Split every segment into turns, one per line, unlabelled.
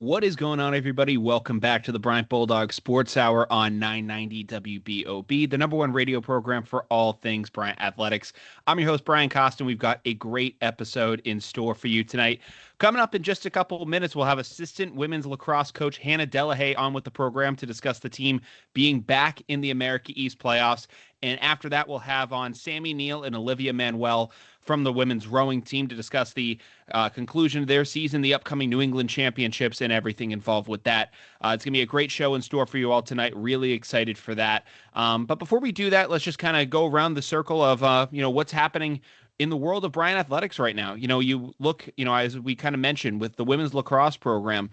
What is going on, everybody? Welcome back to the Bryant Bulldog Sports Hour on 990 WBOB, the number one radio program for all things Bryant Athletics. I'm your host, Brian Kostiw. We've got a great episode in store for you tonight. Coming up in just a couple of minutes, we'll have assistant women's lacrosse coach Hannah Delahaye on with the program to discuss the team being back in the America East playoffs. And after that, we'll have on Samantha Neal and Olivia Manuel from the women's rowing team to discuss the conclusion of their season, the upcoming New England Championships, and everything involved with that. It's going to be a great show in store for you all tonight. Really excited for that. But before we do that, let's just kind of go around the circle of, what's happening in the world of Bryant Athletics right now. You look, as we kind of mentioned with the women's lacrosse program,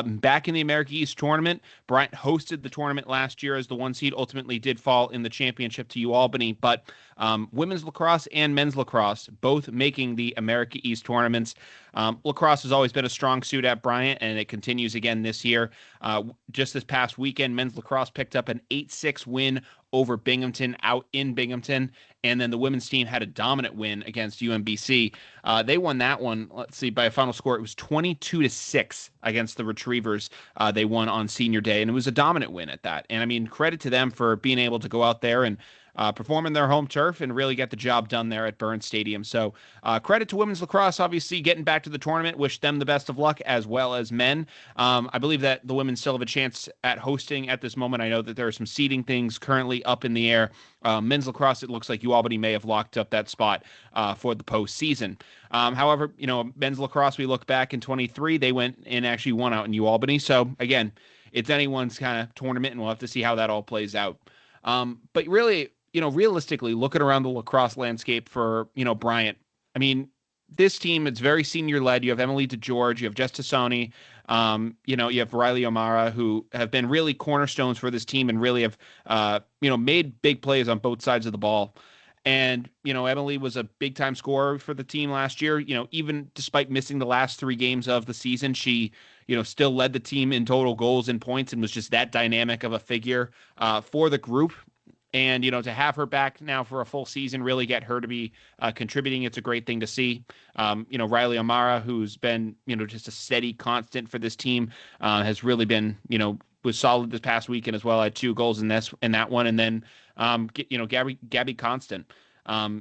back in the America East tournament, Bryant hosted the tournament last year as the one seed, ultimately did fall in the championship to UAlbany, but women's lacrosse and men's lacrosse both making the America East tournaments. Lacrosse has always been a strong suit at Bryant, and it continues again this year. Just this past weekend, men's lacrosse picked up an 8-6 win over Binghamton out in Binghamton, and then the women's team had a dominant win against UMBC. They won that one, let's see, by a final score. It was 22-6 against the Retrievers. They won on senior day, and it was a dominant win at that. And I mean, credit to them for being able to go out there and perform in their home turf and really get the job done there at Burns Stadium. So credit to women's lacrosse, obviously getting back to the tournament. Wish them the best of luck, as well as men. I believe that the women still have a chance at hosting at this moment. I know that there are some seeding things currently up in the air. Men's lacrosse, it looks like UAlbany may have locked up that spot for the postseason. However, men's lacrosse, we look back in 23, they went and actually won out in UAlbany. So again, it's anyone's kind of tournament, and we'll have to see how that all plays out. But really, realistically, looking around the lacrosse landscape for, Bryant, I mean, this team, it's very senior led. You have Emily DeGeorge, you have Jess Tassoni, you have Riley O'Mara, who have been really cornerstones for this team and really have, made big plays on both sides of the ball. And, Emily was a big time scorer for the team last year. Even despite missing the last 3 games of the season, she, still led the team in total goals and points and was just that dynamic of a figure for the group. And, to have her back now for a full season, really get her to be contributing, it's a great thing to see. Riley O'Mara, who's been, just a steady constant for this team, has really been, was solid this past weekend as well. Had 2 goals in that one. And then, Gabby Constant,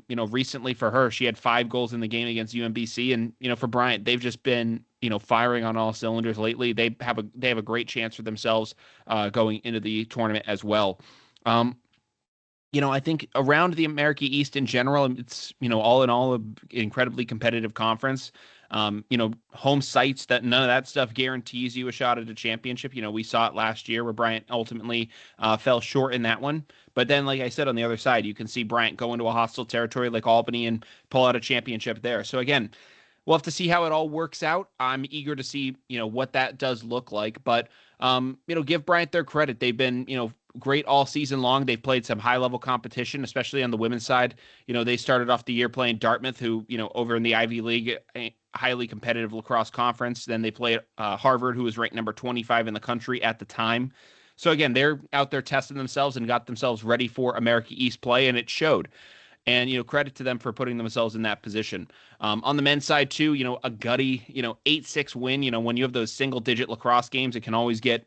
recently for her, she had 5 goals in the game against UMBC. And, for Bryant, they've just been, firing on all cylinders lately. They have a great chance for themselves going into the tournament as well. I think around the America East in general, it's, all in all, an incredibly competitive conference. Home sites, that none of that stuff guarantees you a shot at a championship. We saw it last year where Bryant ultimately fell short in that one. But then, like I said, on the other side, you can see Bryant go into a hostile territory like Albany and pull out a championship there. So again, we'll have to see how it all works out. I'm eager to see, what that does look like. But, give Bryant their credit. They've been, great all season long. They've played some high-level competition, especially on the women's side. They started off the year playing Dartmouth, who, over in the Ivy League, a highly competitive lacrosse conference. Then they played Harvard, who was ranked number 25 in the country at the time. So again, they're out there testing themselves and got themselves ready for America East play, and it showed. And, credit to them for putting themselves in that position. On the men's side, too, a gutty, 8-6 win. When you have those single-digit lacrosse games, it can always get,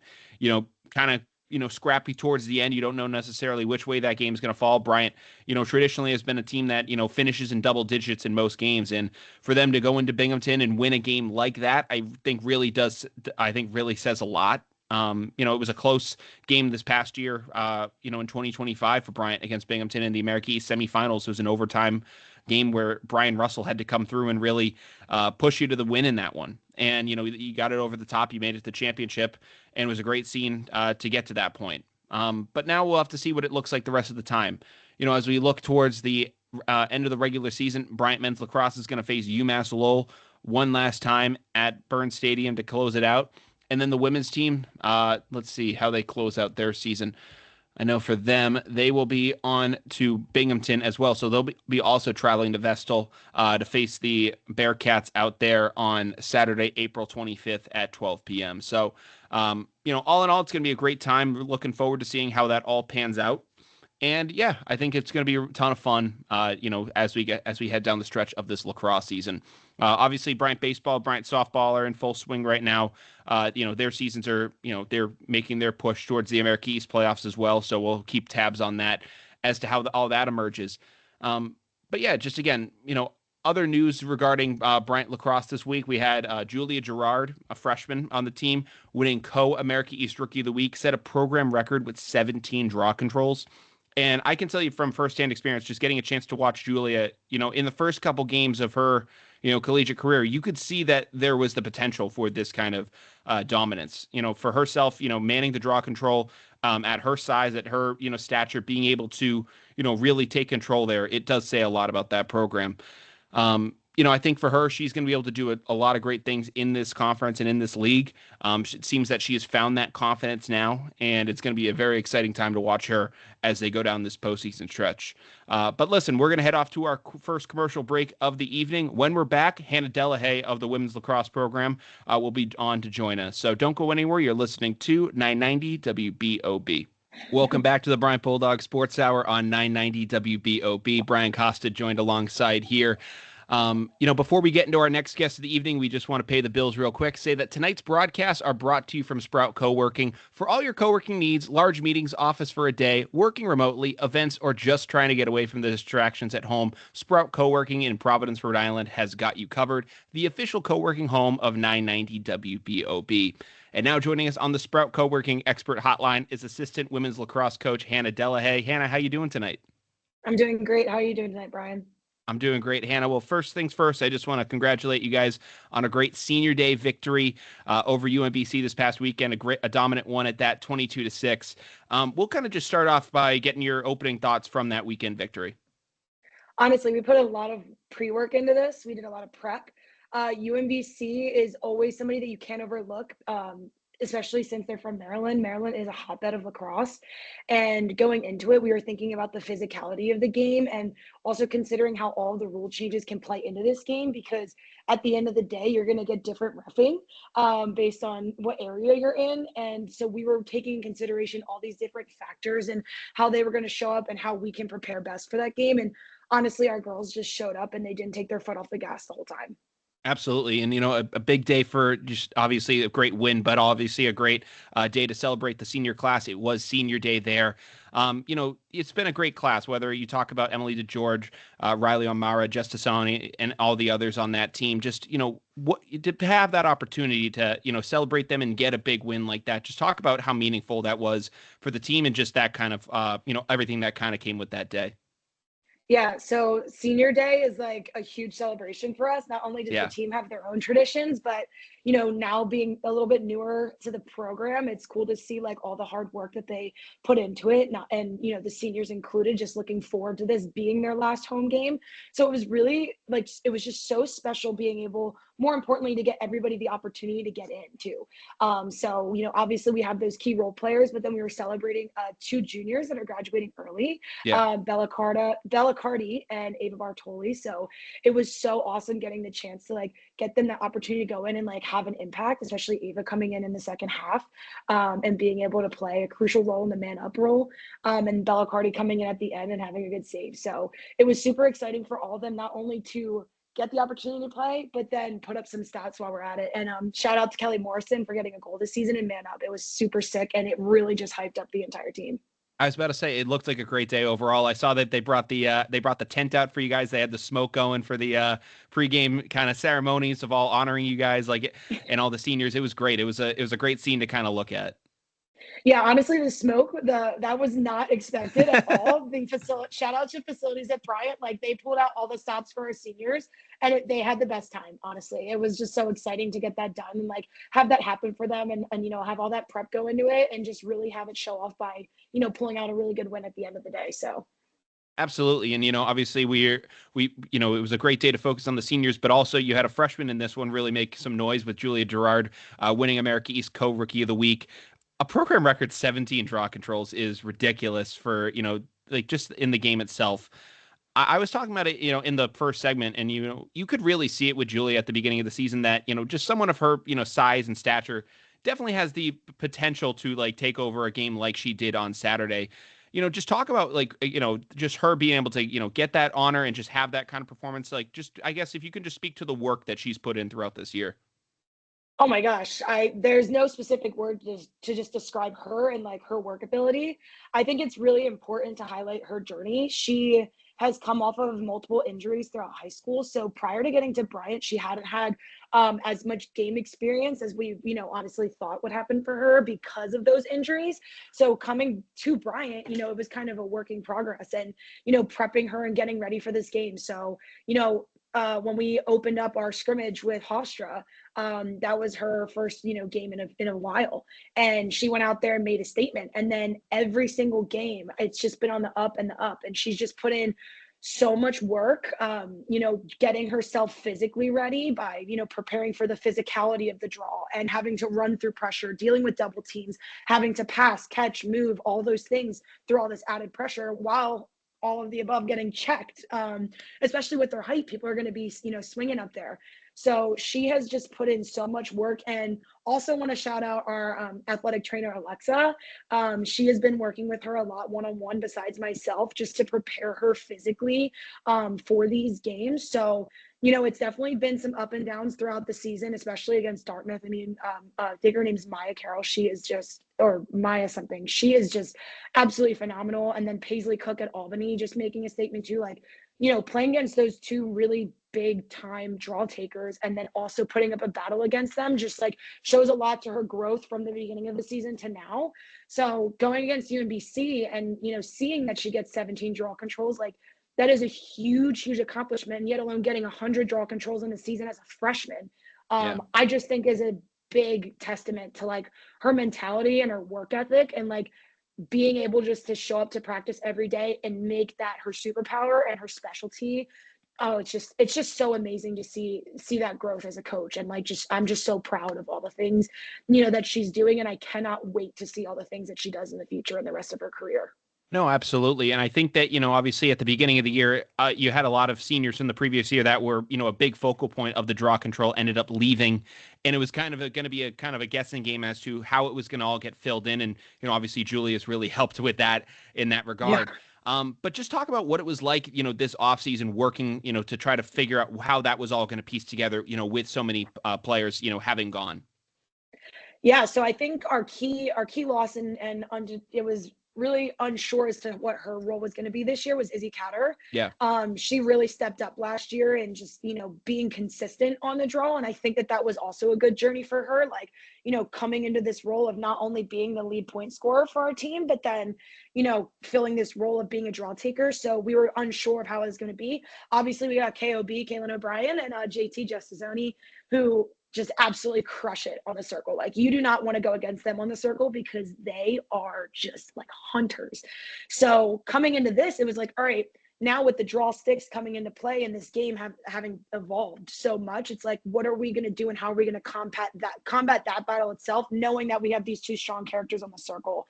kind of, scrappy towards the end. You don't know necessarily which way that game is going to fall. Bryant, traditionally has been a team that, finishes in double digits in most games. And for them to go into Binghamton and win a game like that, I think really says a lot. It was a close game this past year, in 2025 for Bryant against Binghamton in the America East semifinals. It was an overtime game where Brian Russell had to come through and really push you to the win in that one. And, you got it over the top. You made it to the championship, and it was a great scene to get to that point. But now we'll have to see what it looks like the rest of the time. As we look towards the end of the regular season, Bryant men's lacrosse is going to face UMass Lowell one last time at Burns Stadium to close it out. And then the women's team, let's see how they close out their season. I know for them, they will be on to Binghamton as well. So they'll be also traveling to Vestal to face the Bearcats out there on Saturday, April 25th at 12 p.m. So, all in all, it's going to be a great time. We're looking forward to seeing how that all pans out. And yeah, I think it's going to be a ton of fun, as we head down the stretch of this lacrosse season. Obviously, Bryant baseball, Bryant softball are in full swing right now. Their seasons are, they're making their push towards the America East playoffs as well. So we'll keep tabs on that as to how all that emerges. But yeah, just again, other news regarding Bryant lacrosse this week. We had Julia Gerard, a freshman on the team, winning Co-America East Rookie of the Week, set a program record with 17 draw controls. And I can tell you from firsthand experience, just getting a chance to watch Julia, in the first couple games of her, collegiate career, you could see that there was the potential for this kind of dominance, for herself, manning the draw control at her size, at her, stature, being able to, really take control there. It does say a lot about that program. I think for her, she's going to be able to do a lot of great things in this conference and in this league. It seems that she has found that confidence now, and it's going to be a very exciting time to watch her as they go down this postseason stretch. But listen, we're going to head off to our first commercial break of the evening. When we're back, Hannah Delahaye of the women's lacrosse program will be on to join us. So don't go anywhere. You're listening to 990 WBOB. Welcome back to the Bryant Bulldog Sports Hour on 990 WBOB. Brian Kostiw joined alongside here. Before we get into our next guest of the evening, we just want to pay the bills real quick. Say that tonight's broadcasts are brought to you from Sprout Co-working. For all your co-working needs, large meetings, office for a day, working remotely, events, or just trying to get away from the distractions at home, Sprout Co-working in Providence, Rhode Island has got you covered. The official co-working home of 990 WBOB. And now joining us on the Sprout Co-working Expert Hotline is assistant women's lacrosse coach Hannah Delahaye. Hannah, how you doing tonight?
I'm doing great. How are you doing tonight, Brian?
I'm doing great, Hannah. Well, first things first, I just want to congratulate you guys on a great senior day victory over UMBC this past weekend, a dominant one at that, 22-6. We'll kind of just start off by getting your opening thoughts from that weekend victory.
Honestly, we put a lot of pre-work into this. We did a lot of prep. UMBC is always somebody that you can't overlook, especially since they're from Maryland. Maryland is a hotbed of lacrosse. And going into it, we were thinking about the physicality of the game and also considering how all the rule changes can play into this game, because at the end of the day, you're going to get different reffing based on what area you're in. And so we were taking in consideration all these different factors and how they were going to show up and how we can prepare best for that game. And honestly, our girls just showed up and they didn't take their foot off the gas the whole time.
Absolutely. And, a big day for just obviously a great win, but obviously a great day to celebrate the senior class. It was senior day there. It's been a great class, whether you talk about Emily DeGeorge, Riley O'Mara, Justisoni, and all the others on that team. Just, what to have that opportunity to, celebrate them and get a big win like that. Just talk about how meaningful that was for the team and just that kind of, everything that kind of came with that day.
Yeah, so senior day is like a huge celebration for us. Not only does the team have their own traditions, but now being a little bit newer to the program, it's cool to see like all the hard work that they put into it. And the seniors included, just looking forward to this being their last home game. So it was really like, it was just so special being able, more importantly, to get everybody the opportunity to get in too. So obviously we have those key role players, but then we were celebrating 2 juniors that are graduating early, Bella Cardi and Ava Bartoli. So it was so awesome getting the chance to like get them the opportunity to go in and like have an impact, especially Ava coming in the second half and being able to play a crucial role in the man up role, and Bella Cardi coming in at the end and having a good save. So it was super exciting for all of them, not only to get the opportunity to play, but then put up some stats while we're at it. And shout out to Kelly Morrison for getting a goal this season in man up. It was super sick, and it really just hyped up the entire team.
I was about to say it looked like a great day overall. I saw that they brought the tent out for you guys. They had the smoke going for the pregame kind of ceremonies of all honoring you guys, and all the seniors. It was great. It was a great scene to kind of look at.
Yeah, honestly, the smoke, that was not expected at all. Shout out to facilities at Bryant. Like, they pulled out all the stops for our seniors, and they had the best time. Honestly, it was just so exciting to get that done and like have that happen for them, and have all that prep go into it, and just really have it show off by pulling out a really good win at the end of the day. So.
Absolutely. And, obviously it was a great day to focus on the seniors, but also you had a freshman in this one really make some noise with Julia Gerard winning America East Co-Rookie of the Week. A program record 17 draw controls is ridiculous for, just in the game itself. I was talking about it, in the first segment, and, you could really see it with Julia at the beginning of the season that, just someone of her, size and stature definitely has the potential to like take over a game like she did on Saturday. just talk about like, just her being able to, get that honor and just have that kind of performance. Like, just, I guess if you can just speak to the work that she's put in throughout this year.
Oh my gosh, I there's no specific word to just describe her and like her work ability. I think it's really important to highlight her journey. She has come off of multiple injuries throughout high school. So prior to getting to Bryant, she hadn't had as much game experience as we, honestly thought would happen for her because of those injuries. So coming to Bryant, it was kind of a work in progress and, prepping her and getting ready for this game. So, when we opened up our scrimmage with Hofstra, that was her first, game in a while, and she went out there and made a statement. And then every single game, it's just been on the up and the up, and she's just put in so much work, getting herself physically ready by, preparing for the physicality of the draw and having to run through pressure, dealing with double teams, having to pass, catch, move, all those things through all this added pressure while all of the above getting checked, especially with their height. People are going to be, swinging up there. So she has just put in so much work. And also want to shout out our athletic trainer, Alexa. She has been working with her a lot one-on-one besides myself, just to prepare her physically for these games. So, it's definitely been some up and downs throughout the season, especially against Dartmouth. I mean, I think her name's Maya Carroll. She is just, or Maya something. She is just absolutely phenomenal. And then Paisley Cook at Albany just making a statement too, like, playing against those two really big time draw takers and then also putting up a battle against them just like shows a lot to her growth from the beginning of the season to now. So going against UMBC and, seeing that she gets 17 draw controls, like that is a huge, huge accomplishment, yet alone getting 100 draw controls in the season as a freshman.
Yeah.
I just think is a big testament to like her mentality and her work ethic and like being able just to show up to practice every day and make that her superpower and her specialty. Oh, it's just so amazing to see that growth as a coach. And like I'm just so proud of all the things, that she's doing. And I cannot wait to see all the things that she does in the future and the rest of her career.
No, absolutely. And I think that, obviously at the beginning of the year, you had a lot of seniors in the previous year that were, a big focal point of the draw control ended up leaving. And it was kind of going to be a kind of a guessing game as to how it was going to all get filled in. And, obviously Julia's really helped with that in that regard.
Yeah.
But just talk about what it was like, this offseason working, to try to figure out how that was all going to piece together, with so many players, having gone.
Yeah, so I think our key loss and it was really unsure as to what her role was going to be this year was Izzy Catter.
Yeah.
She really stepped up last year and just, being consistent on the draw. And I think that was also a good journey for her, like, coming into this role of not only being the lead point scorer for our team, but then, filling this role of being a draw taker. So we were unsure of how it was going to be. Obviously, we got KOB, Kaylin O'Brien, and JT Justisoni, who just absolutely crush it on the circle. Like you do not want to go against them on the circle because they are just like hunters. So coming into this, it was like, all right, now with the draw sticks coming into play in this game having evolved so much, it's like, what are we going to do and how are we going to combat that battle itself, knowing that we have these two strong characters on the circle.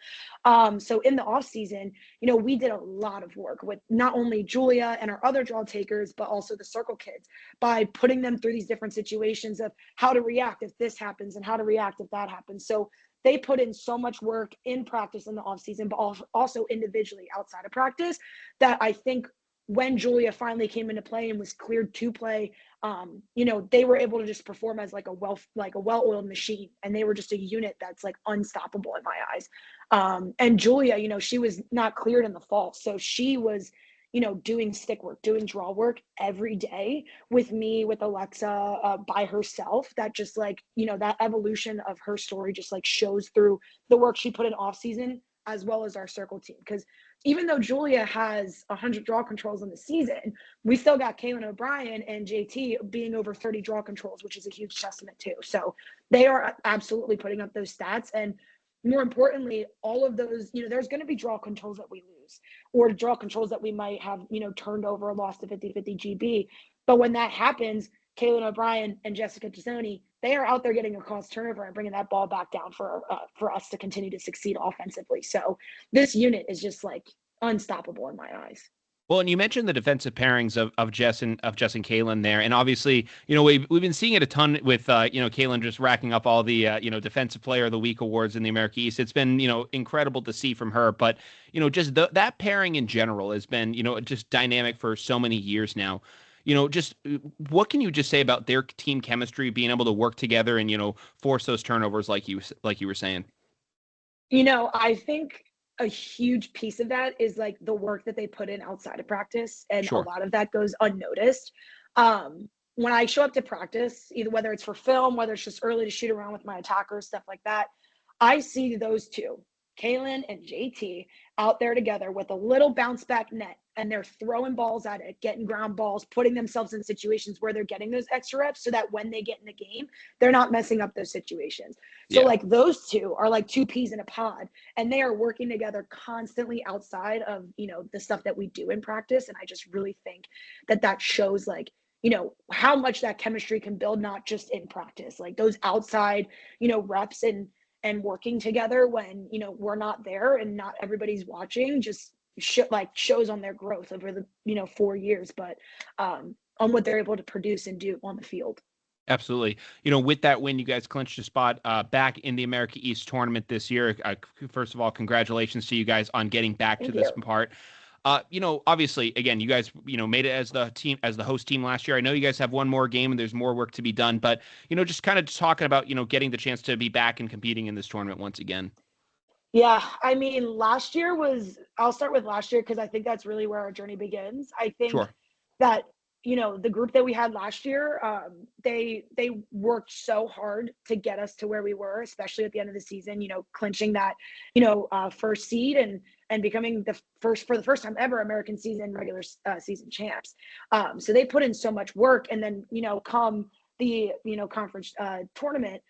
So in the off season, we did a lot of work with not only Julia and our other draw takers, but also the circle kids by putting them through these different situations of how to react if this happens and how to react if that happens. So they put in so much work in practice in the off season, but also individually outside of practice, that I think when Julia finally came into play and was cleared to play, they were able to just perform as like a well-oiled machine, and they were just a unit that's like unstoppable in my eyes. And Julia, she was not cleared in the fall, so she was, doing stick work, doing draw work every day with me, with Alexa, by herself. That just like, that evolution of her story just like shows through the work she put in off season as well as our circle team. Because even though Julia has 100 draw controls in the season, we still got Kaylin O'Brien and JT being over 30 draw controls, which is a huge testament too. So they are absolutely putting up those stats. And more importantly, all of those, there's going to be draw controls that we lose or draw controls that we might have, turned over or lost to 50-50 GB. But when that happens, Kaylin O'Brien and Jessica Tazzoni, they are out there getting a cause turnover and bringing that ball back down for us to continue to succeed offensively. So this unit is just like unstoppable in my eyes.
Well, and you mentioned the defensive pairings of Jess and Kaylin there, and obviously, we've been seeing it a ton with Kaylin just racking up all the defensive player of the week awards in the America East. It's been incredible to see from her, but just that pairing in general has been just dynamic for so many years now. Just what can you just say about their team chemistry, being able to work together and force those turnovers like you were saying?
I think a huge piece of that is like the work that they put in outside of practice. And a
Sure.
lot of that goes unnoticed. When I show up to practice, either whether it's for film, whether it's just early to shoot around with my attackers, stuff like that, I see those two, Kaylin and JT, out there together with a little bounce back net, and they're throwing balls at it, getting ground balls, putting themselves in situations where they're getting those extra reps so that when they get in the game, they're not messing up those situations. So
Yeah.
like those two are like two peas in a pod, and they are working together constantly outside of, the stuff that we do in practice. And I just really think that shows like, how much that chemistry can build, not just in practice, like those outside, reps and working together when we're not there and not everybody's watching, just shows on their growth over the 4 years, but on what they're able to produce and do on the field.
Absolutely. With that win, you guys clinched a spot back in the America East tournament this year. First of all, congratulations to you guys on getting back to
Thank
this
you.
part. Obviously, again, you guys, made it as the team, as the host team last year. I know you guys have one more game and there's more work to be done, but, just kind of talking about, getting the chance to be back and competing in this tournament once again.
Yeah, I mean, I'll start with last year because I think that's really where our journey begins. I think
Sure.
that, the group that we had last year, they worked so hard to get us to where we were, especially at the end of the season, clinching that, first seed and becoming for the first time ever American season regular season champs. So they put in so much work, and then, come the, conference tournament,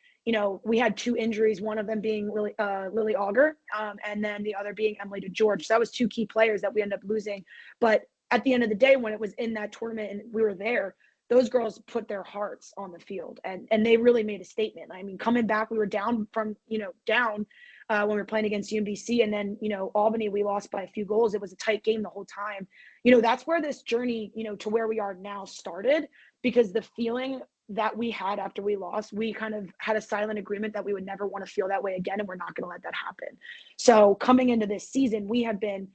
we had two injuries, one of them being Lily Auger, and then the other being Emily DeGeorge. So that was two key players that we ended up losing. But at the end of the day, when it was in that tournament and we were there, those girls put their hearts on the field, and they really made a statement. I mean, coming back, we were down from, down when we were playing against UMBC, and then, Albany, we lost by a few goals. It was a tight game the whole time. That's where this journey, to where we are now started, because the feeling that we had after we lost, we kind of had a silent agreement that we would never want to feel that way again, and we're not going to let that happen. So coming into this season, we have been,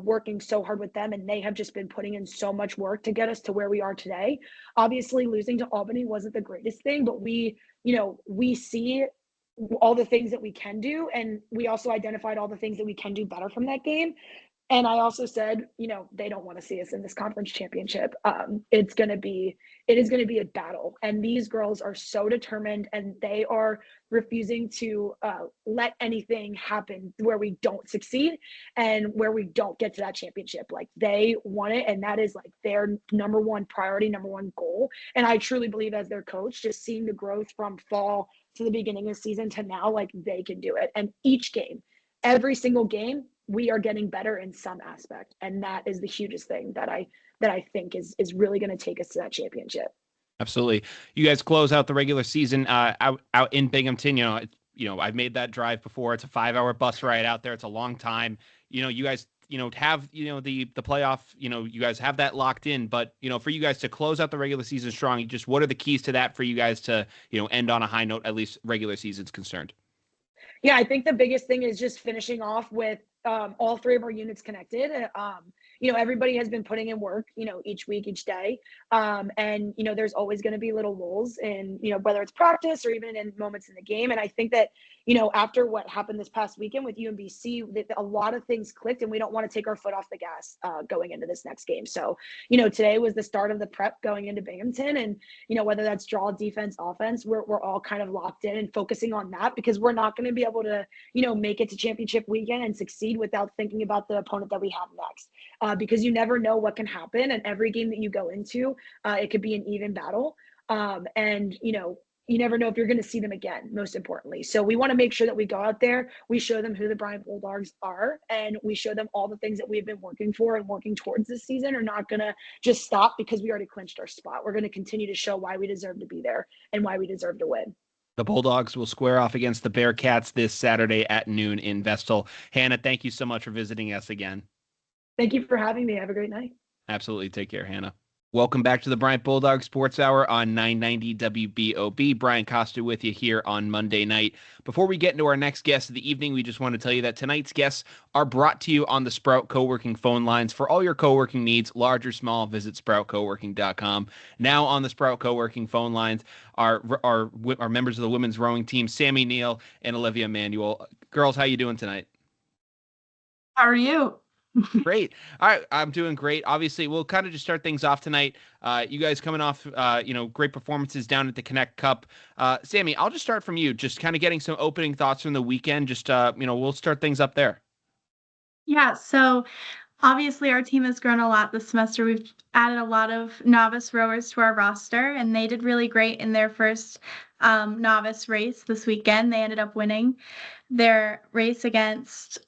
working so hard with them, and they have just been putting in so much work to get us to where we are today. Obviously, losing to Albany wasn't the greatest thing, but we see all the things that we can do, and we also identified all the things that we can do better from that game. And I also said, they don't want to see us in this conference championship. It is going to be a battle. And these girls are so determined, and they are refusing to let anything happen where we don't succeed and where we don't get to that championship. Like, they want it, and that is like their number one priority, number one goal. And I truly believe, as their coach, just seeing the growth from fall to the beginning of the season to now, like, they can do it. And each game, every single game, we are getting better in some aspect, and that is the hugest thing that I think is really going to take us to that championship.
Absolutely. You guys close out the regular season out in Binghamton. I've made that drive before. It's a 5-hour bus ride out there. It's a long time. You guys have the playoff. You guys have that locked in. But for you guys to close out the regular season strong, just what are the keys to that for you guys to end on a high note, at least regular season's concerned?
Yeah, I think the biggest thing is just finishing off with all three of our units connected. Everybody has been putting in work, each week, each day. And, there's always going to be little lulls in, whether it's practice or even in moments in the game. And I think that, after what happened this past weekend with UMBC, a lot of things clicked, and we don't want to take our foot off the gas going into this next game. So, today was the start of the prep going into Binghamton, and, whether that's draw, defense, offense, we're all kind of locked in and focusing on that, because we're not going to be able to, make it to championship weekend and succeed without thinking about the opponent that we have next, because you never know what can happen. And every game that you go into, it could be an even battle. And, you never know if you're going to see them again, most importantly. So we want to make sure that we go out there, we show them who the Bryant Bulldogs are, and we show them all the things that we've been working for and working towards this season are not going to just stop because we already clinched our spot. We're going to continue to show why we deserve to be there and why we deserve to win.
The Bulldogs will square off against the Bearcats this Saturday at noon in Vestal. Hannah, thank you so much for visiting us again.
Thank you for having me. Have a great night.
Absolutely. Take care, Hannah. Welcome back to the Bryant Bulldog Sports Hour on 990 WBOB. Brian Kostiw with you here on Monday night. Before we get into our next guest of the evening, we just want to tell you that tonight's guests are brought to you on the Sprout Co-working phone lines. For all your co-working needs, large or small, visit sproutcoworking.com. Now on the Sprout Co-working phone lines are members of the women's rowing team, Sammy Neal and Olivia Manuel. Girls, how you doing tonight?
How are you?
Great. All right. I'm doing great. Obviously, we'll kind of just start things off tonight. You guys coming off, great performances down at the Connect Cup. Sammy, I'll just start from you, just kind of getting some opening thoughts from the weekend. Just, we'll start things up there.
Yeah. So obviously our team has grown a lot this semester. We've added a lot of novice rowers to our roster, and they did really great in their first novice race this weekend. They ended up winning their race against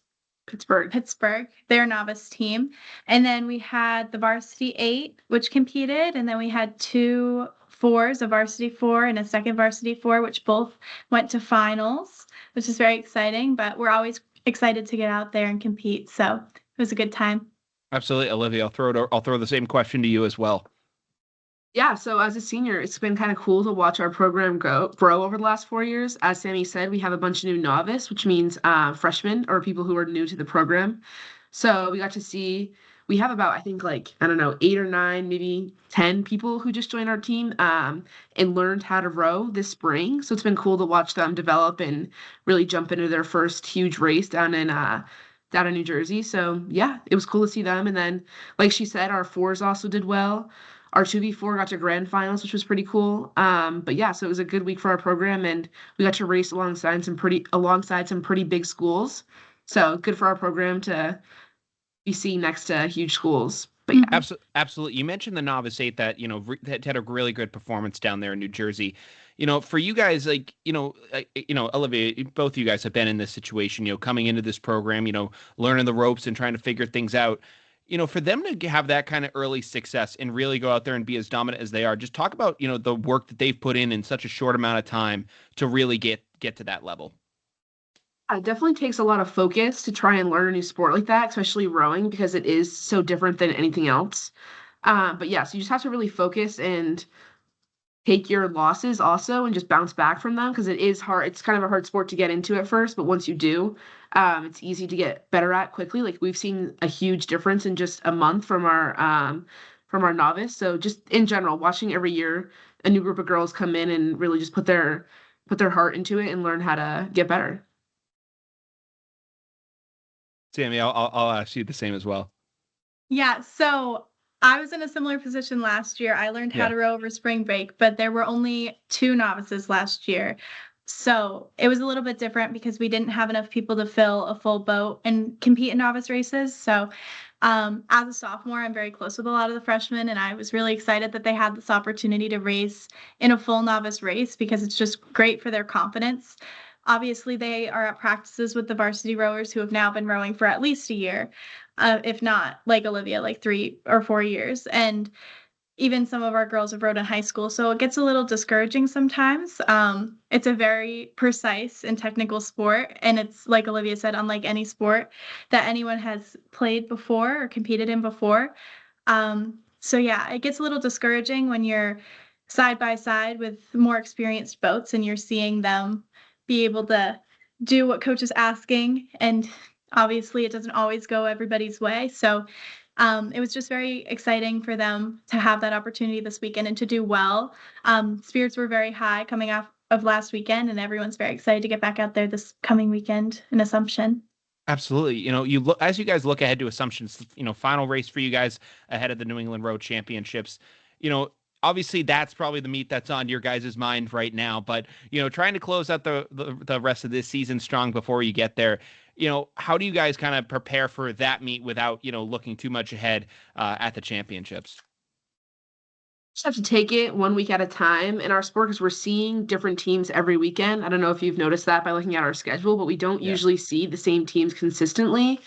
Pittsburgh, their novice team. And then we had the varsity 8, which competed. And then we had 2 4s, a varsity 4 and a second varsity 4, which both went to finals, which is very exciting. But we're always excited to get out there and compete. So it was a good time.
Absolutely. Olivia, I'll throw the same question to you as well.
Yeah, so as a senior, it's been kind of cool to watch our program grow over the last 4 years. As Sammy said, we have a bunch of new novice, which means freshmen or people who are new to the program. So we got to see, we have about, I think, 8 or 9, maybe 10 people who just joined our team and learned how to row this spring. So it's been cool to watch them develop and really jump into their first huge race down in New Jersey. So yeah, it was cool to see them. And then, like she said, our 4s also did well. Our 2v4 got to grand finals, which was pretty cool. But yeah, so it was a good week for our program, and we got to race alongside some pretty big schools. So good for our program to be seen next to huge schools. But yeah,
absolutely. You mentioned the novice 8 that that had a really good performance down there in New Jersey. For you guys, Olivia, both of you guys have been in this situation. Coming into this program, learning the ropes and trying to figure things out. For them to have that kind of early success and really go out there and be as dominant as they are, just talk about, the work that they've put in such a short amount of time to really get to that level.
It definitely takes a lot of focus to try and learn a new sport like that, especially rowing, because it is so different than anything else. But yeah, so you just have to really focus and take your losses also and just bounce back from them, because it is hard. It's kind of a hard sport to get into at first, but once you do, it's easy to get better at quickly. Like we've seen a huge difference in just a month from our novice. So just in general, watching every year a new group of girls come in and really just put their heart into it and learn how to get better.
Sammy, I'll ask you the same as well.
Yeah, so I was in a similar position last year. I learned how to row over spring break, but there were only 2 novices last year. So it was a little bit different because we didn't have enough people to fill a full boat and compete in novice races. So as a sophomore, I'm very close with a lot of the freshmen, and I was really excited that they had this opportunity to race in a full novice race because it's just great for their confidence. Obviously, they are at practices with the varsity rowers who have now been rowing for at least a year, if not, like Olivia, 3 or 4 years. And even some of our girls have rowed in high school, so it gets a little discouraging sometimes. It's a very precise and technical sport, and it's, like Olivia said, unlike any sport that anyone has played before or competed in before. So yeah, it gets a little discouraging when you're side by side with more experienced boats and you're seeing them be able to do what coach is asking, and obviously it doesn't always go everybody's way. So it was just very exciting for them to have that opportunity this weekend and to do well. Spirits were very high coming off of last weekend, and everyone's very excited to get back out there this coming weekend in Assumption.
Absolutely. You look as you guys look ahead to Assumption's, final race for you guys ahead of the New England Road Championships. Obviously that's probably the meet that's on your guys' mind right now, but trying to close out the rest of this season strong before you get there. How do you guys kind of prepare for that meet without, looking too much ahead at the championships?
Just have to take it 1 week at a time in our sport, because we're seeing different teams every weekend. I don't know if you've noticed that by looking at our schedule, but we don't usually see the same teams consistently.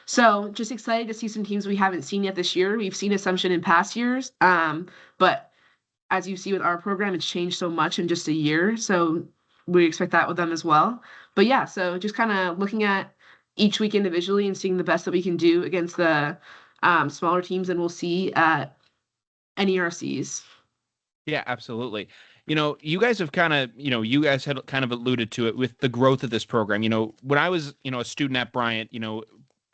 So just excited to see some teams we haven't seen yet this year. We've seen Assumption in past years, but as you see with our program, it's changed so much in just a year. So we expect that with them as well. But yeah, so just kind of looking at each week individually and seeing the best that we can do against the smaller teams than we'll see at NERCs.
Yeah, absolutely. You guys have kind of, you guys had kind of alluded to it with the growth of this program. When I was, a student at Bryant,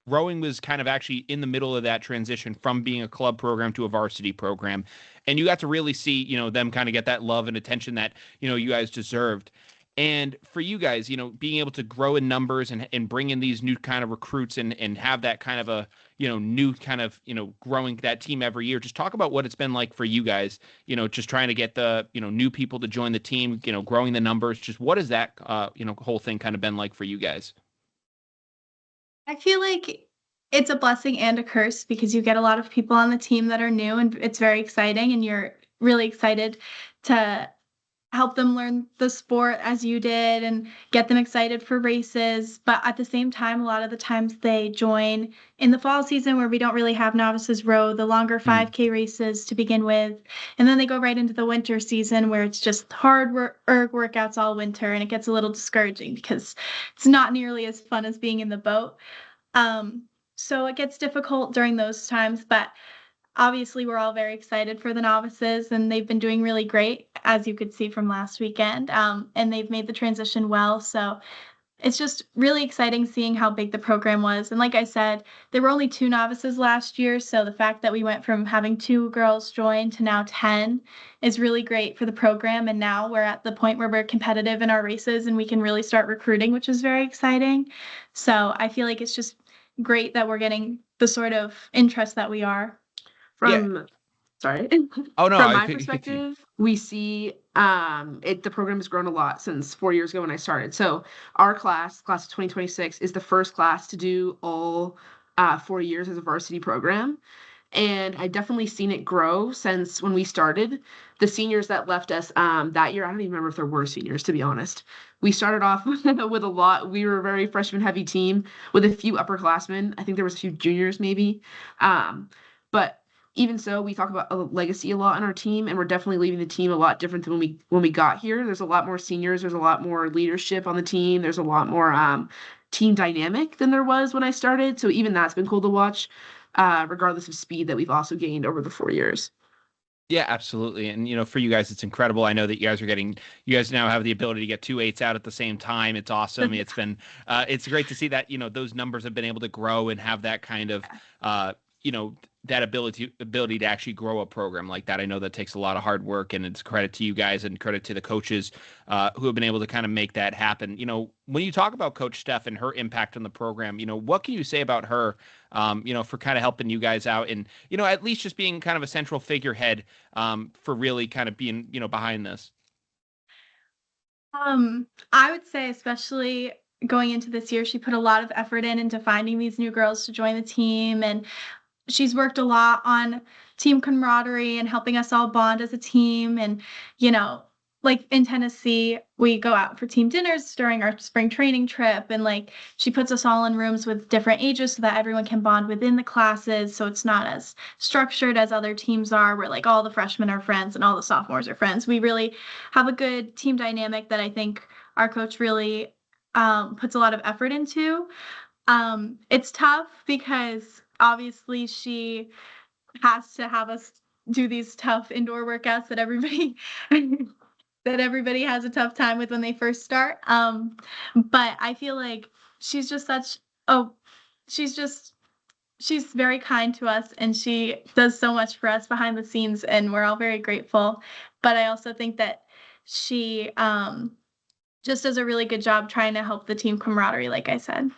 rowing was kind of actually in the middle of that transition from being a club program to a varsity program. And you got to really see, them kind of get that love and attention that, you guys deserved. And for you guys, being able to grow in numbers and bring in these new kind of recruits and have that kind of a, new kind of, growing that team every year. Just talk about what it's been like for you guys, just trying to get the, new people to join the team, growing the numbers. Just what has that, whole thing kind of been like for you guys?
I feel like it's a blessing and a curse because you get a lot of people on the team that are new and it's very exciting and you're really excited to help them learn the sport as you did and get them excited for races. But at the same time, a lot of the times they join in the fall season where we don't really have novices row the longer 5K races to begin with. And then they go right into the winter season where it's just hard workouts all winter. And it gets a little discouraging because it's not nearly as fun as being in the boat. So it gets difficult during those times, but obviously, we're all very excited for the novices, and they've been doing really great, as you could see from last weekend, and they've made the transition well. So it's just really exciting seeing how big the program was. And like I said, there were only 2 novices last year, so the fact that we went from having 2 girls join to now 10 is really great for the program. And now we're at the point where we're competitive in our races, and we can really start recruiting, which is very exciting. So I feel like it's just great that we're getting the sort of interest that we are.
Sorry.
Oh no.
From my perspective, we see the program has grown a lot since 4 years ago when I started. So our class of 2026, is the first class to do all 4 years as a varsity program. And I definitely seen it grow since when we started. The seniors that left us that year, I don't even remember if there were seniors, to be honest. We started off with a lot. We were a very freshman heavy team with a few upperclassmen. I think there was a few juniors maybe. But even so, we talk about a legacy a lot on our team, and we're definitely leaving the team a lot different than when we got here. There's a lot more seniors. There's a lot more leadership on the team. There's a lot more team dynamic than there was when I started. So even that's been cool to watch, regardless of speed that we've also gained over the 4 years.
Yeah, absolutely. And, for you guys, it's incredible. I know that you guys now have the ability to get 2 8s out at the same time. It's awesome. It's been, it's great to see that, those numbers have been able to grow and have that kind of, that ability to actually grow a program like that. I know that takes a lot of hard work, and it's credit to you guys and credit to the coaches who have been able to kind of make that happen. When you talk about Coach Steph and her impact on the program, what can you say about her, for kind of helping you guys out and, at least just being kind of a central figurehead for really kind of being, behind this?
I would say especially going into this year, she put a lot of effort into finding these new girls to join the team, and she's worked a lot on team camaraderie and helping us all bond as a team. And, like in Tennessee, we go out for team dinners during our spring training trip. And like, she puts us all in rooms with different ages so that everyone can bond within the classes. So it's not as structured as other teams are, where like all the freshmen are friends and all the sophomores are friends. We really have a good team dynamic that I think our coach really puts a lot of effort into. It's tough because obviously she has to have us do these tough indoor workouts that everybody has a tough time with when they first start. But I feel like she's just she's very kind to us, and she does so much for us behind the scenes, and we're all very grateful. But I also think that she just does a really good job trying to help the team camaraderie, like I said.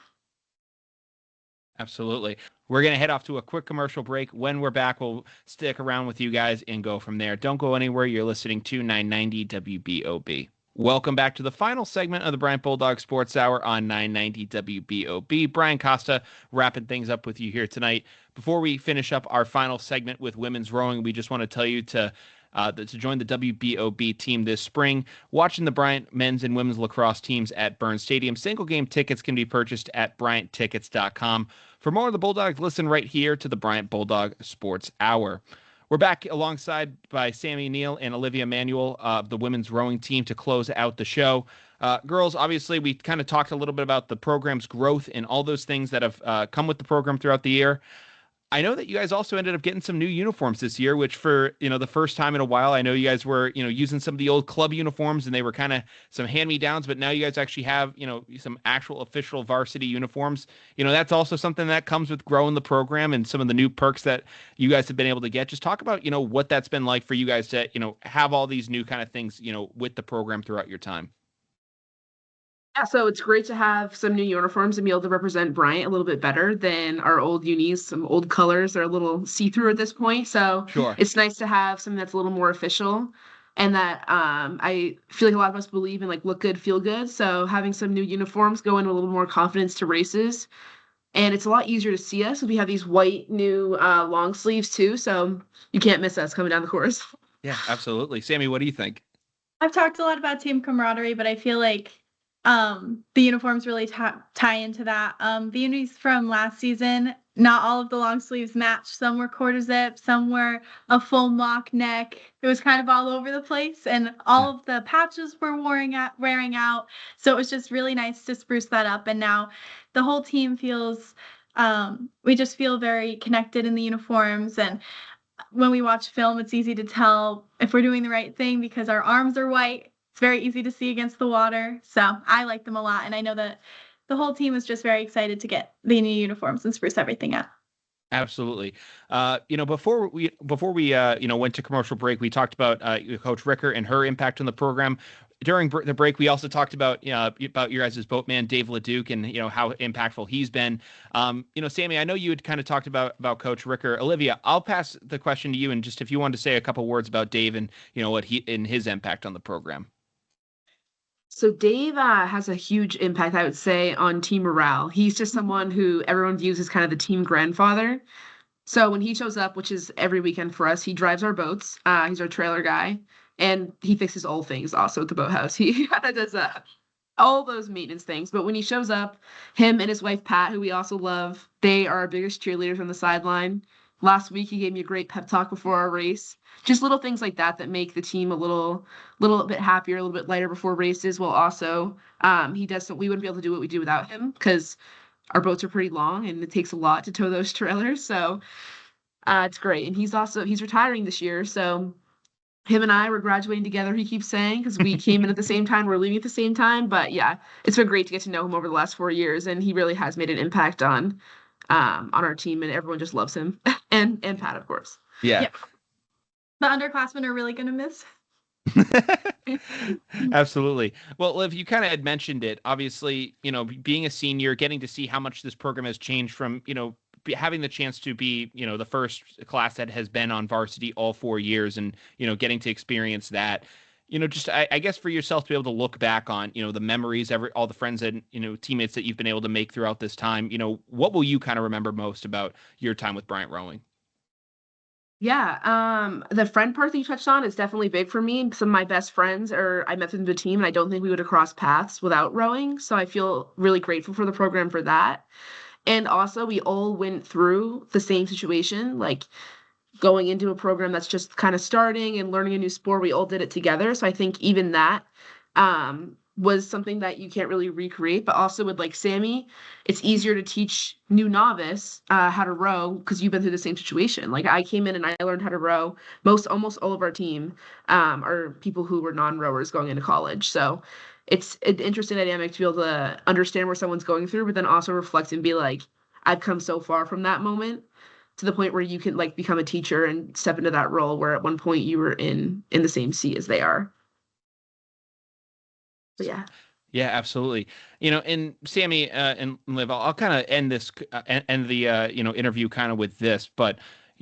Absolutely. We're going to head off to a quick commercial break. When we're back, we'll stick around with you guys and go from there. Don't go anywhere. You're listening to 990 WBOB. Welcome back to the final segment of the Bryant Bulldog Sports Hour on 990 WBOB. Brian Costa wrapping things up with you here tonight. Before we finish up our final segment with women's rowing, we just want to tell you to join the WBOB team this spring. Watching the Bryant men's and women's lacrosse teams at Burns Stadium. Single game tickets can be purchased at BryantTickets.com. For more of the Bulldogs, listen right here to the Bryant Bulldog Sports Hour. We're back alongside by Sammy Neal and Olivia Manuel of the women's rowing team to close out the show. Girls, obviously, we kind of talked a little bit about the program's growth and all those things that have come with the program throughout the year. I know that you guys also ended up getting some new uniforms this year, which for, the first time in a while, I know you guys were, using some of the old club uniforms and they were kind of some hand-me-downs, but now you guys actually have, some actual official varsity uniforms. That's also something that comes with growing the program and some of the new perks that you guys have been able to get. Just talk about, what that's been like for you guys to, have all these new kind of things, with the program throughout your time.
Yeah, so it's great to have some new uniforms and be able to represent Bryant a little bit better than our old unis. Some old colors are a little see-through at this point, so
Sure.
It's nice to have something that's a little more official, and that I feel like a lot of us believe in look good, feel good. So having some new uniforms go in with a little more confidence to races, and it's a lot easier to see us. We have these white new long sleeves too, so you can't miss us coming down the course.
Yeah, absolutely. Sammy, what do you think?
I've talked a lot about team camaraderie, but I feel like the uniforms really tie into that. The unis from last season, not all of the long sleeves matched. Some were quarter zip, some were a full mock neck. It was kind of all over the place, and all of the patches were wearing out. So it was just really nice to spruce that up. And now the whole team feels, we just feel very connected in the uniforms. And when we watch film, it's easy to tell if we're doing the right thing because our arms are white. It's very easy to see against the water. So I like them a lot. And I know that the whole team was just very excited to get the new uniforms and spruce everything up.
Absolutely. Before we went to commercial break, we talked about Coach Ricker and her impact on the program. During the break, we also talked about your guys' boatman, Dave LeDuc, and how impactful he's been. Sammy, I know you had kind of talked about Coach Ricker. Olivia, I'll pass the question to you, and just if you wanted to say a couple words about Dave and what he and his impact on the program.
So Dave has a huge impact, I would say, on team morale. He's just someone who everyone views as kind of the team grandfather. So when he shows up, which is every weekend for us, he drives our boats. He's our trailer guy, and he fixes all things also at the boathouse. He kind of does all those maintenance things. But when he shows up, him and his wife, Pat, who we also love, they are our biggest cheerleaders on the sideline. Last week, he gave me a great pep talk before our race. Just little things like that make the team a little bit happier, a little bit lighter before races. While also, he does we wouldn't be able to do what we do without him because our boats are pretty long and it takes a lot to tow those trailers. So it's great. And he's retiring this year. So him and I were graduating together, he keeps saying, because we came in at the same time, we're leaving at the same time. But yeah, it's been great to get to know him over the last 4 years, and he really has made an impact on our team, and everyone just loves him. and Pat, of course.
Yeah.
The underclassmen are really going to miss.
Absolutely. Well, Liv, you kind of had mentioned it. Obviously, being a senior, getting to see how much this program has changed from, having the chance to be, the first class that has been on varsity all 4 years and, getting to experience that. Just I guess for yourself to be able to look back on, the memories, all the friends and, teammates that you've been able to make throughout this time, what will you kind of remember most about your time with Bryant Rowing?
Yeah, the friend part that you touched on is definitely big for me. Some of my best friends I met them in the team, and I don't think we would have crossed paths without rowing. So I feel really grateful for the program for that. And also, we all went through the same situation, like going into a program that's just kind of starting and learning a new sport. We all did it together. So I think even that was something that you can't really recreate. But also with Sammy, it's easier to teach new novice how to row because you've been through the same situation. I came in and I learned how to row. Almost all of our team are people who were non-rowers going into college. So it's an interesting dynamic to be able to understand where someone's going through, but then also reflect and be like, I've come so far from that moment to the point where you can become a teacher and step into that role where at one point you were in the same seat as they are. But yeah.
Yeah, absolutely. And Sammy and Liv, I'll kind of end the interview kind of with this, but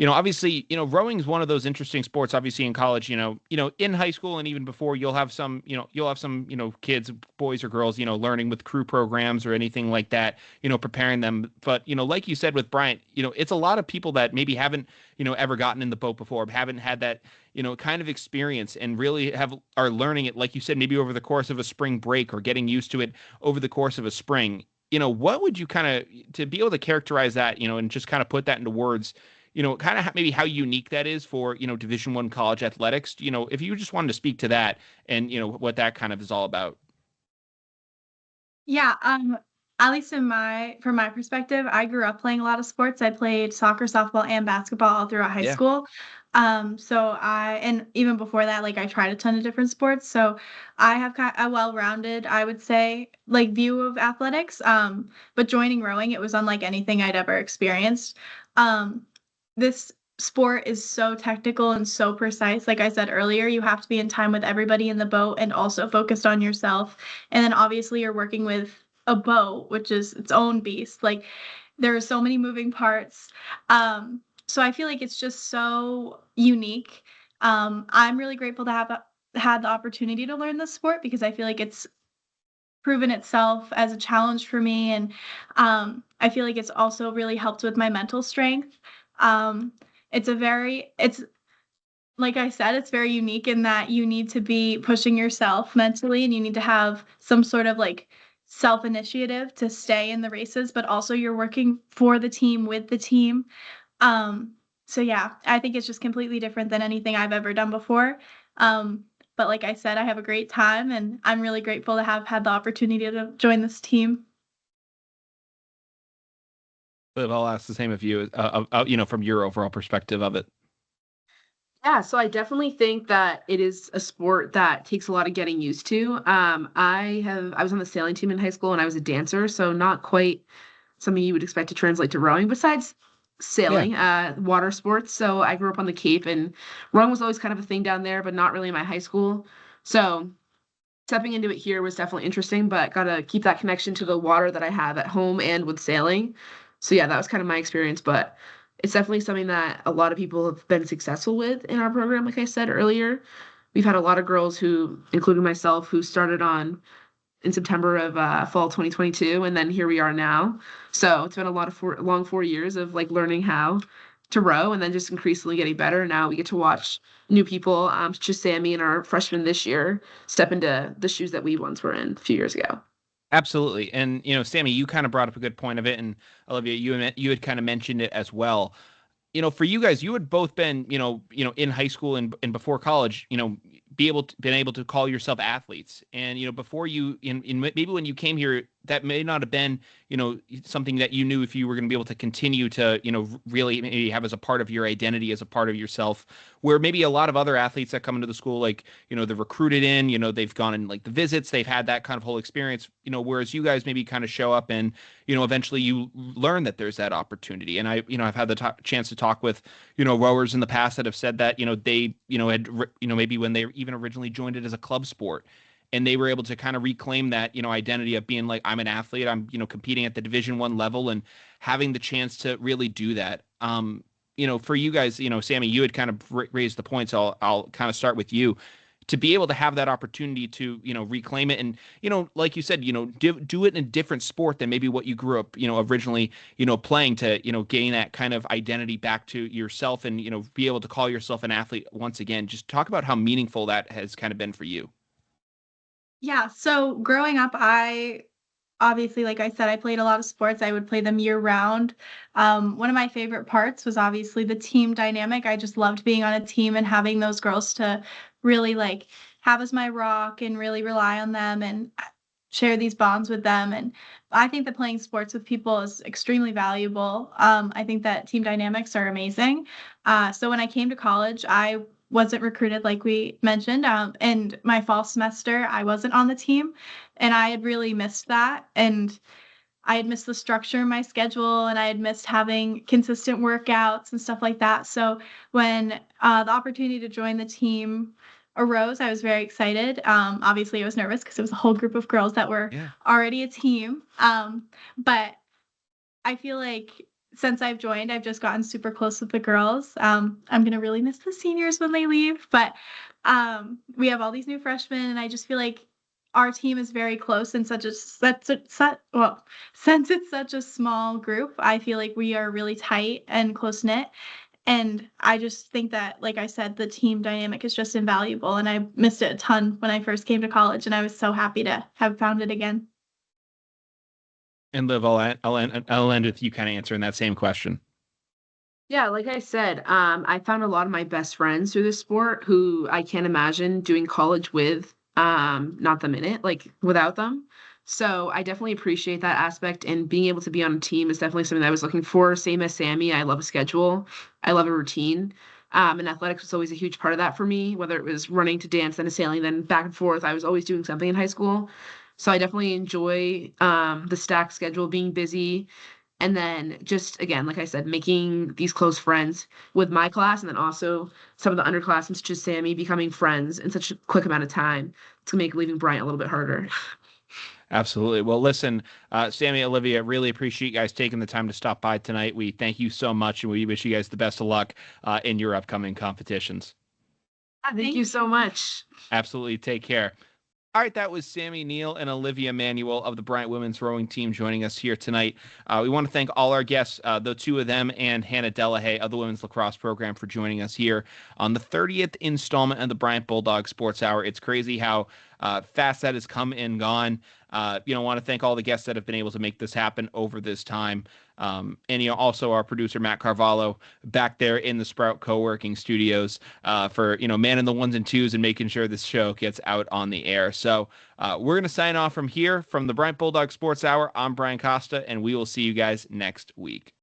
obviously, rowing is one of those interesting sports. Obviously, in college, in high school and even before, you'll have some kids, boys or girls, learning with crew programs or anything like that, preparing them. But like you said with Bryant, it's a lot of people that maybe haven't, ever gotten in the boat before, haven't had that, kind of experience and really are learning it, like you said, maybe over the course of a spring break or getting used to it over the course of a spring. What would you kind of to be able to characterize that, and just kind of put that into words? kind of maybe how unique that is for, Division I college athletics, if you just wanted to speak to that and, what that kind of is all about.
Yeah, at least from my perspective, I grew up playing a lot of sports. I played soccer, softball, and basketball all throughout high
Yeah.
school. And even before that, like I tried a ton of different sports. So I have a well-rounded, I would say, like view of athletics. But joining rowing, it was unlike anything I'd ever experienced. This sport is so technical and so precise. Like I said earlier, you have to be in time with everybody in the boat and also focused on yourself. And then obviously you're working with a boat, which is its own beast. Like there are so many moving parts. So I feel like it's just so unique. I'm really grateful to have had the opportunity to learn this sport because I feel like it's proven itself as a challenge for me. And I feel like it's also really helped with my mental strength. It's like I said, it's very unique in that you need to be pushing yourself mentally and you need to have some sort of like self-initiative to stay in the races, but also you're working for the team with the team. So yeah, I think it's just completely different than anything I've ever done before. But like I said, I have a great time and I'm really grateful to have had the opportunity to join this team.
Liv, I'll ask the same of you, from your overall perspective of it.
Yeah, so I definitely think that it is a sport that takes a lot of getting used to. I was on the sailing team in high school and I was a dancer, so not quite something you would expect to translate to rowing besides sailing, water sports. So I grew up on the Cape and rowing was always kind of a thing down there, but not really in my high school. So stepping into it here was definitely interesting, but got to keep that connection to the water that I have at home and with sailing. So yeah, that was kind of my experience, but it's definitely something that a lot of people have been successful with in our program. Like I said earlier, we've had a lot of girls who, including myself, who started on in September of fall 2022, and then here we are now. So it's been a lot of long 4 years of like learning how to row and then just increasingly getting better. Now we get to watch new people, just Sammy and our freshmen this year, step into the shoes that we once were in a few years ago.
Absolutely. And, Sammy, you kind of brought up a good point of it. And Olivia, you had kind of mentioned it as well. For you guys, you had both been, in high school and before college, been able to call yourself athletes. And, before you, in maybe when you came here, that may not have been, something that you knew if you were going to be able to continue to, really maybe have as a part of your identity, as a part of yourself, where maybe a lot of other athletes that come into the school, like, they're recruited in, they've gone in like the visits, they've had that kind of whole experience, whereas you guys maybe kind of show up and, eventually you learn that there's that opportunity. And I've had the chance to talk with, rowers in the past that have said that, they, had, maybe when they even originally joined it as a club sport, and they were able to kind of reclaim that, identity of being like, I'm an athlete, I'm, competing at the Division I level and having the chance to really do that. For you guys, Sammy, you had kind of raised the point, so I'll kind of start with you. To be able to have that opportunity to, reclaim it and, like you said, do it in a different sport than maybe what you grew up, originally, playing to, gain that kind of identity back to yourself and, be able to call yourself an athlete once again. Just talk about how meaningful that has kind of been for you.
Yeah, so growing up, I obviously, like I said, I played a lot of sports. I would play them year round. One of my favorite parts was obviously the team dynamic. I just loved being on a team and having those girls to really like have as my rock and really rely on them and share these bonds with them. And I think that playing sports with people is extremely valuable. I think that team dynamics are amazing. So when I came to college, I wasn't recruited like we mentioned. And my fall semester, I wasn't on the team. And I had really missed that. And I had missed the structure in my schedule and I had missed having consistent workouts and stuff like that. So when the opportunity to join the team arose, I was very excited. Obviously, I was nervous because it was a whole group of girls that were already a team. But I feel like since I've joined, I've just gotten super close with the girls. I'm going to really miss the seniors when they leave, but we have all these new freshmen and I just feel like our team is very close and since it's such a small group, I feel like we are really tight and close knit. And I just think that, like I said, the team dynamic is just invaluable. And I missed it a ton when I first came to college and I was so happy to have found it again.
And Liv, I'll end with you kind of answering that same question.
Yeah, like I said, I found a lot of my best friends through this sport who I can't imagine doing college with, not the minute, like without them. So I definitely appreciate that aspect, and being able to be on a team is definitely something that I was looking for. Same as Sammy, I love a schedule. I love a routine. And athletics was always a huge part of that for me, whether it was running to dance, then to sailing, then back and forth. I was always doing something in high school. So I definitely enjoy the stacked schedule, being busy, and then just again, like I said, making these close friends with my class, and then also some of the underclassmen, such as Sammy, becoming friends in such a quick amount of time to make leaving Bryant a little bit harder.
Absolutely. Well, listen, Sammy, Olivia, really appreciate you guys taking the time to stop by tonight. We thank you so much, and we wish you guys the best of luck in your upcoming competitions.
Thank you so much.
Absolutely. Take care. All right, that was Sammy Neal and Olivia Manuel of the Bryant women's rowing team joining us here tonight. We want to thank all our guests, the two of them and Hannah Delahaye of the women's lacrosse program, for joining us here on the 30th installment of the Bryant Bulldog Sports Hour. It's crazy how fast that has come and gone. Want to thank all the guests that have been able to make this happen over this time. And also our producer, Matt Carvalho, back there in the Sprout co-working studios for, manning the ones and twos and making sure this show gets out on the air. So we're going to sign off from here from the Bryant Bulldog Sports Hour. I'm Brian Costa, and we will see you guys next week.